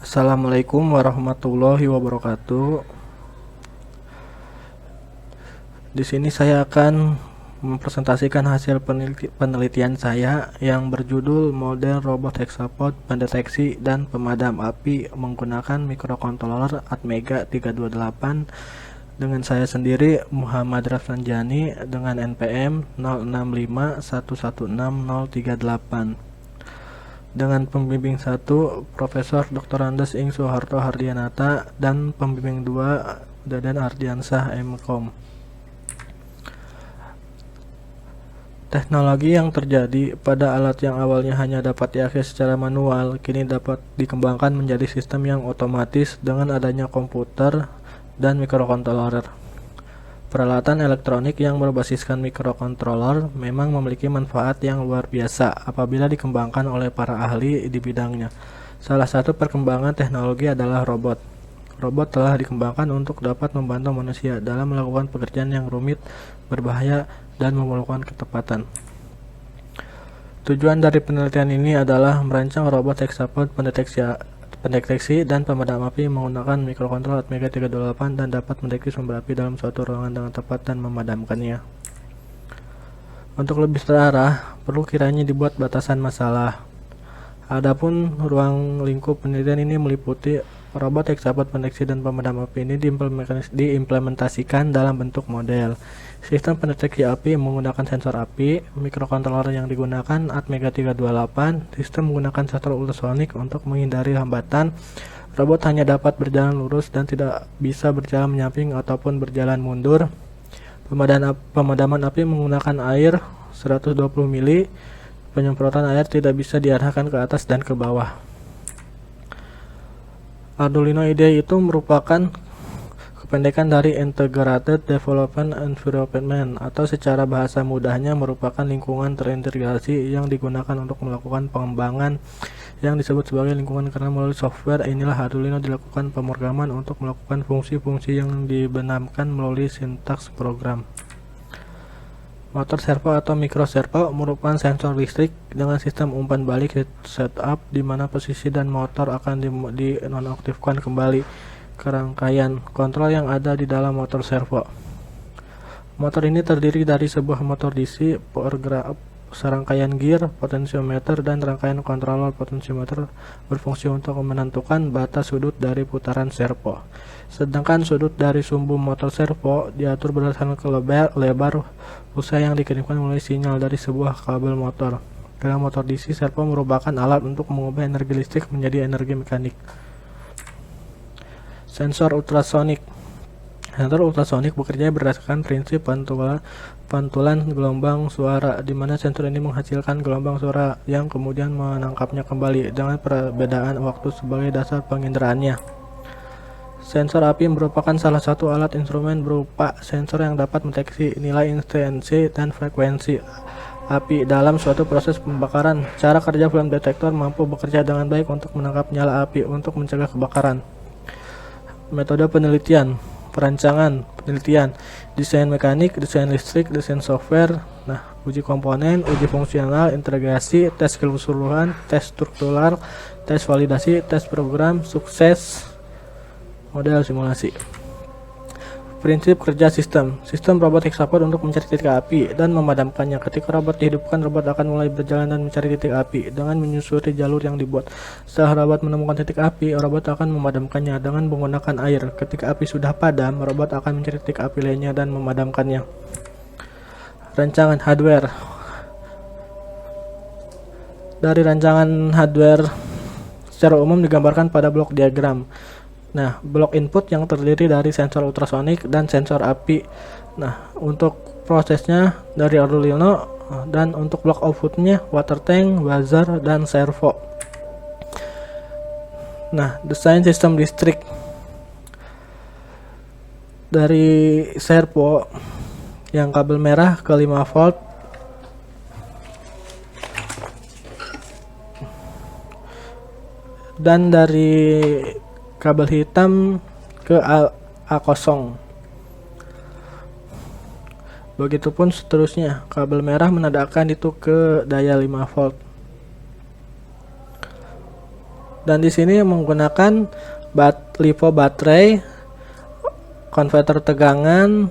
Assalamualaikum warahmatullahi wabarakatuh. Di sini saya akan mempresentasikan hasil penelitian saya yang berjudul model robot hexapod pendeteksi dan pemadam api menggunakan microcontroller Atmega 328 dengan saya sendiri Muhammad Rafsanjani dengan NPM 0651160038. Dengan pembimbing 1 Profesor Dr. Andes Ing Soeharto Hardianata dan pembimbing 2 Dadan Ardiansah MKom. Teknologi yang terjadi pada alat yang awalnya hanya dapat diakses secara manual kini dapat dikembangkan menjadi sistem yang otomatis dengan adanya komputer dan microcontroller. Peralatan elektronik yang berbasiskan microcontroller memang memiliki manfaat yang luar biasa apabila dikembangkan oleh para ahli di bidangnya. Salah satu perkembangan teknologi adalah robot. Robot telah dikembangkan untuk dapat membantu manusia dalam melakukan pekerjaan yang rumit, berbahaya, dan memerlukan ketepatan. Tujuan dari penelitian ini adalah merancang robot hexapod pendeteksi dan pemadam api menggunakan mikrokontroler Atmega 328 dan dapat mendeteksi sumber api dalam suatu ruangan dengan tepat dan memadamkannya. Untuk lebih terarah, perlu kiranya dibuat batasan masalah. Adapun ruang lingkup penelitian ini meliputi robot hexapod pendeteksi dan pemadam api ini diimplementasikan dalam bentuk model. Sistem pendeteksi api menggunakan sensor api, mikrokontroler yang digunakan Atmega 328, sistem menggunakan sensor ultrasonik untuk menghindari hambatan. Robot hanya dapat berjalan lurus dan tidak bisa berjalan menyamping ataupun berjalan mundur. Pemadaman api menggunakan air 120 mili. Penyemprotan air tidak bisa diarahkan ke atas dan ke bawah. Arduino IDE itu merupakan kependekan dari Integrated Development Environment atau secara bahasa mudahnya merupakan lingkungan terintegrasi yang digunakan untuk melakukan pengembangan yang disebut sebagai lingkungan karena melalui software inilah Arduino dilakukan pemrograman untuk melakukan fungsi-fungsi yang dibenamkan melalui sintaks program. Motor servo atau mikro servo merupakan sensor listrik dengan sistem umpan balik setup di mana posisi dan motor akan dinonaktifkan kembali ke rangkaian kontrol yang ada di dalam motor servo. Motor ini terdiri dari sebuah motor DC, serangkaian gear, potensiometer, dan rangkaian kontroler potensiometer berfungsi untuk menentukan batas sudut dari putaran servo. Sedangkan sudut dari sumbu motor servo diatur berdasarkan lebar pulsa yang dikirimkan melalui sinyal dari sebuah kabel motor. Dalam motor DC, servo merupakan alat untuk mengubah energi listrik menjadi energi mekanik. Sensor ultrasonik. Sensor ultrasonik bekerja berdasarkan prinsip pantulan gelombang suara, di mana sensor ini menghasilkan gelombang suara yang kemudian menangkapnya kembali dengan perbedaan waktu sebagai dasar penginderaannya. Sensor api merupakan salah satu alat instrumen berupa sensor yang dapat mendeteksi nilai intensitas dan frekuensi api dalam suatu proses pembakaran. Cara kerja flame detector mampu bekerja dengan baik untuk menangkap nyala api untuk mencegah kebakaran. Metode penelitian, perancangan, penelitian, desain mekanik, desain listrik, desain software, uji komponen, uji fungsional, integrasi, tes keseluruhan, tes struktural, tes validasi, tes program, sukses, model simulasi. Prinsip kerja sistem. Sistem robot hexapod untuk mencari titik api dan memadamkannya. Ketika robot dihidupkan, robot akan mulai berjalan dan mencari titik api dengan menyusuri jalur yang dibuat. Setelah robot menemukan titik api, robot akan memadamkannya dengan menggunakan air. Ketika api sudah padam, robot akan mencari titik api lainnya dan memadamkannya. Rancangan hardware. Dari rancangan hardware secara umum digambarkan pada blok diagram. Blok input yang terdiri dari sensor ultrasonik dan sensor api. Untuk prosesnya dari Arduino, dan untuk blok outputnya water tank, buzzer, dan servo. Desain sistem listrik. Dari servo yang kabel merah ke 5 volt dan dari kabel hitam ke A0. Begitupun seterusnya, kabel merah menandakan itu ke daya 5 volt. Dan di sini menggunakan LiPo baterai, konverter tegangan,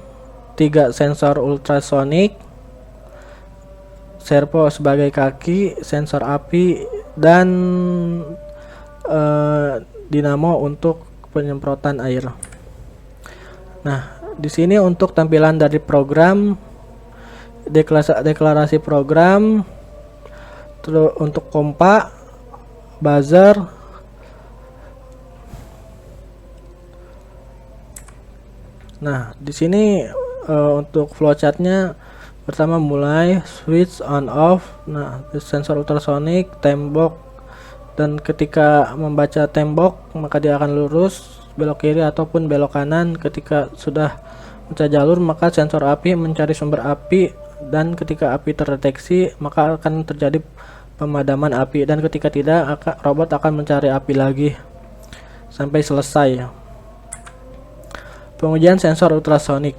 3 sensor ultrasonik, servo sebagai kaki, sensor api, dan dinamo untuk penyemprotan air. Nah, di sini untuk tampilan dari program, deklarasi program, terus untuk kompa, buzzer, nah di sini untuk flowchartnya pertama mulai switch on off, nah sensor ultrasonic, tembok, dan ketika membaca tembok maka dia akan lurus belok kiri ataupun belok kanan. Ketika sudah mencari jalur maka sensor api mencari sumber api, dan ketika api terdeteksi maka akan terjadi pemadaman api, dan ketika tidak robot akan mencari api lagi sampai selesai. Pengujian sensor ultrasonik.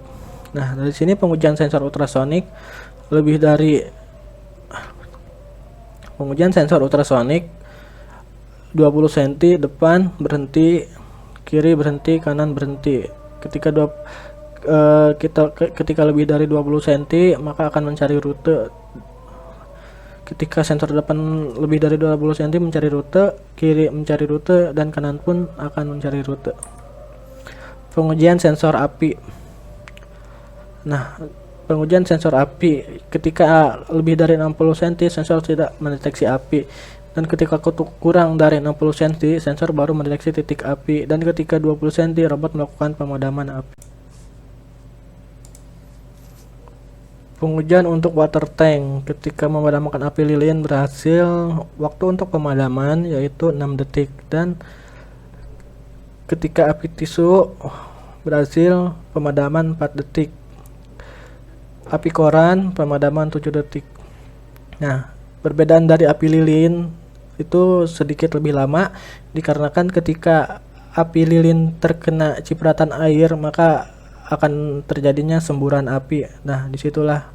Nah, dari sini pengujian sensor ultrasonik lebih dari pengujian sensor ultrasonik 20 cm depan berhenti, kiri berhenti, kanan berhenti. Ketika lebih dari 20 cm maka akan mencari rute. Ketika sensor depan lebih dari 20 cm mencari rute, kiri mencari rute, dan kanan pun akan mencari rute. Pengujian sensor api. Nah, pengujian sensor api ketika lebih dari 60 cm sensor tidak mendeteksi api, dan ketika kurang dari 60 cm sensor baru mendeteksi titik api, dan ketika 20 cm robot melakukan pemadaman api. Pengujian untuk water tank. Ketika memadamkan api lilin berhasil, waktu untuk pemadaman yaitu 6 detik, dan ketika api tisu berhasil, pemadaman 4 detik. Api koran pemadaman 7 detik. Nah, perbedaan dari api lilin itu sedikit lebih lama dikarenakan ketika api lilin terkena cipratan air maka akan terjadinya semburan api. Nah, disitulah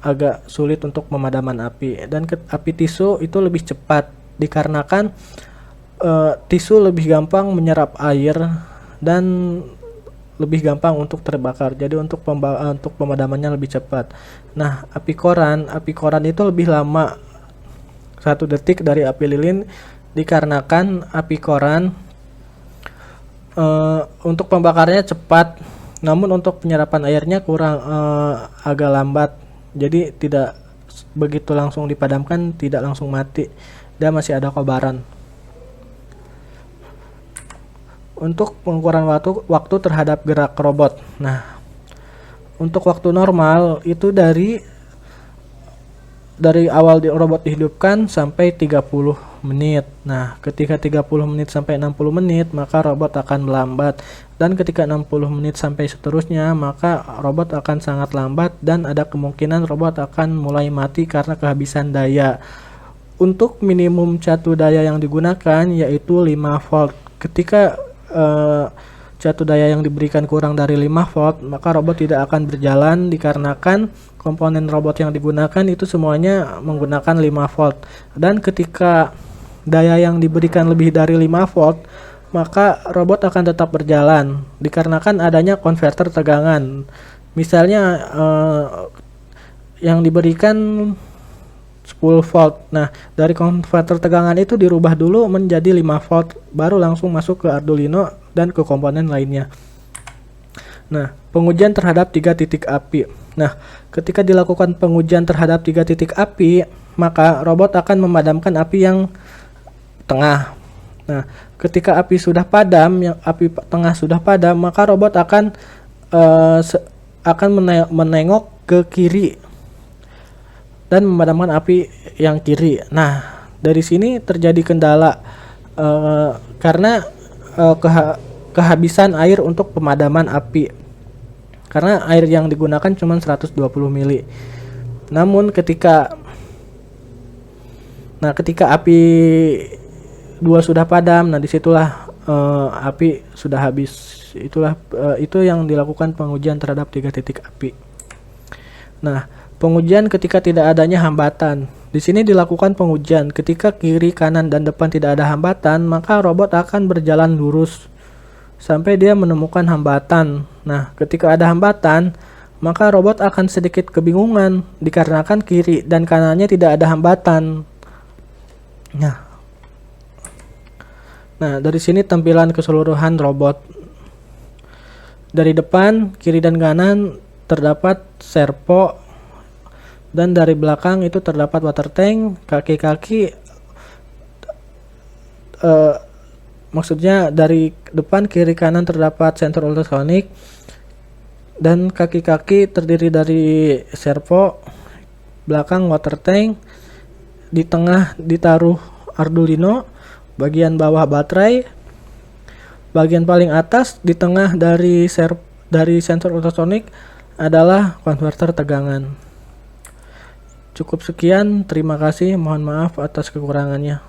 agak sulit untuk pemadaman api. Dan api tisu itu lebih cepat dikarenakan tisu lebih gampang menyerap air dan lebih gampang untuk terbakar. Jadi untuk pemadamannya lebih cepat. Nah, api koran itu lebih lama 1 detik dari api lilin dikarenakan api koran untuk pembakarnya cepat, namun untuk penyerapan airnya kurang agak lambat. Jadi tidak begitu langsung dipadamkan, tidak langsung mati, dan masih ada kobaran. Untuk pengukuran waktu terhadap gerak robot. Nah, untuk waktu normal itu dari awal robot dihidupkan sampai 30 menit. Nah, ketika 30 menit sampai 60 menit maka robot akan melambat, dan ketika 60 menit sampai seterusnya maka robot akan sangat lambat, dan ada kemungkinan robot akan mulai mati karena kehabisan daya. Untuk minimum catu daya yang digunakan yaitu 5 volt. Ketika catu daya yang diberikan kurang dari 5 volt maka robot tidak akan berjalan dikarenakan komponen robot yang digunakan itu semuanya menggunakan 5 volt. Dan ketika daya yang diberikan lebih dari 5 volt maka robot akan tetap berjalan dikarenakan adanya konverter tegangan. Misalnya yang diberikan 10 volt. Nah, dari konverter tegangan itu dirubah dulu menjadi 5 volt, baru langsung masuk ke Arduino dan ke komponen lainnya. Nah, pengujian terhadap 3 titik api. Nah, ketika dilakukan pengujian terhadap 3 titik api, maka robot akan memadamkan api yang tengah. Nah, ketika api sudah padam, yang api tengah sudah padam, maka robot akan menengok ke kiri dan memadamkan api yang kiri. Nah, dari sini terjadi kendala karena kehabisan air untuk pemadaman api. Karena air yang digunakan cuma 120 mili. Namun ketika api 2 sudah padam, nah disitulah api sudah habis. Itu yang dilakukan pengujian terhadap 3 titik api. Nah, pengujian ketika tidak adanya hambatan. Di sini dilakukan pengujian. Ketika kiri, kanan, dan depan tidak ada hambatan, maka robot akan berjalan lurus sampai dia menemukan hambatan. Nah, ketika ada hambatan, maka robot akan sedikit kebingungan dikarenakan kiri dan kanannya tidak ada hambatan. Nah, dari sini tampilan keseluruhan robot. Dari depan, kiri dan kanan terdapat servo, dan dari belakang itu terdapat water tank. Kaki-kaki maksudnya dari depan, kiri, kanan terdapat sensor ultrasonic, dan kaki-kaki terdiri dari servo, belakang water tank, di tengah ditaruh Arduino, bagian bawah baterai, bagian paling atas di tengah dari sensor ultrasonic adalah konverter tegangan. Cukup sekian, terima kasih, mohon maaf atas kekurangannya.